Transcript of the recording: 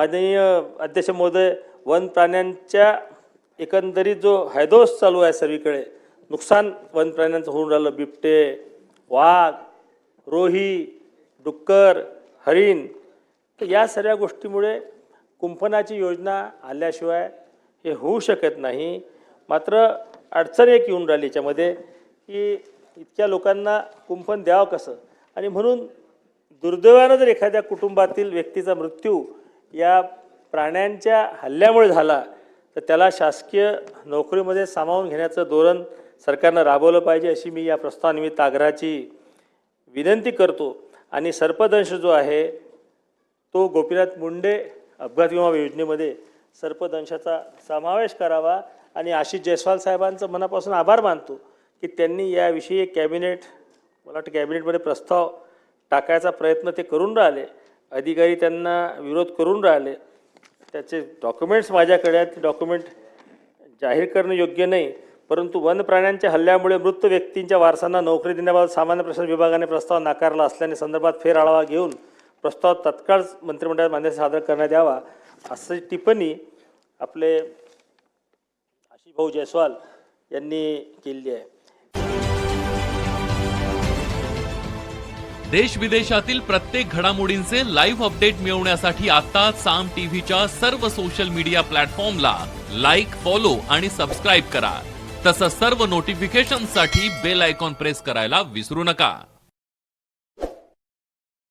माननीय अध्यक्ष महोदय, वन प्राण्यांच्या एकंदरीत जो हैदोस चालू आहे सर्वीकडे, नुकसान वन प्राण्यांचं होऊन राहिलं, बिबटे, वाघ, रोही, डुक्कर, हरिण, तर या सर्व गोष्टीमुळे कुंपणाची योजना आल्याशिवाय हे होऊ शकत नाही. मात्र अडचण एक येऊन राहिली याच्यामध्ये की इतक्या लोकांना कुंपण द्यावं कसं, आणि म्हणून दुर्दैवानं जर एखाद्या कुटुंबातील व्यक्तीचा मृत्यू या प्राण्यांच्या हल्ल्यामुळे झाला तर त्याला शासकीय नोकरीमध्ये सामावून घेण्याचं धोरण सरकारनं राबवलं पाहिजे, अशी मी या प्रस्तावानिमित्त आग्रहाची विनंती करतो. आणि सर्पदंश जो आहे तो गोपीनाथ मुंडे अपघात विमा योजनेमध्ये सर्पदंशाचा समावेश करावा. आणि आशिष जयस्वाल साहेबांचं मनापासून आभार मानतो की त्यांनी याविषयी कॅबिनेट, मला वाटतं कॅबिनेटमध्ये प्रस्ताव टाकायचा प्रयत्न ते करून राहिले. अधिकारी त्यांना विरोध करून राहिले. त्याचे डॉक्युमेंट्स माझ्याकडे आहेत. ते डॉक्युमेंट जाहीर करणं योग्य नाही, परंतु वन प्राण्यांच्या हल्ल्यामुळे मृत व्यक्तींच्या वारसांना नोकरी देण्याबाबत सामान्य प्रशासन विभागाने प्रस्ताव नाकारला असल्याने संदर्भात फेरआढावा घेऊन प्रस्ताव तत्काळ मंत्रिमंडळात मान्यता सादर करण्यात यावा, अशी टिप्पणी आपले आशिष भाऊ जयस्वाल यांनी केली आहे. देश विदेशातील प्रत्येक घडामोडींचे लाईव्ह अपडेट मिळवण्यासाठी आता साम टीव्हीच्या सर्व सोशल मीडिया प्लॅटफॉर्मला लाईक, फॉलो आणि सबस्क्राईब करा. तसंच सर्व नोटिफिकेशनसाठी बेल आयकॉन प्रेस करायला विसरू नका.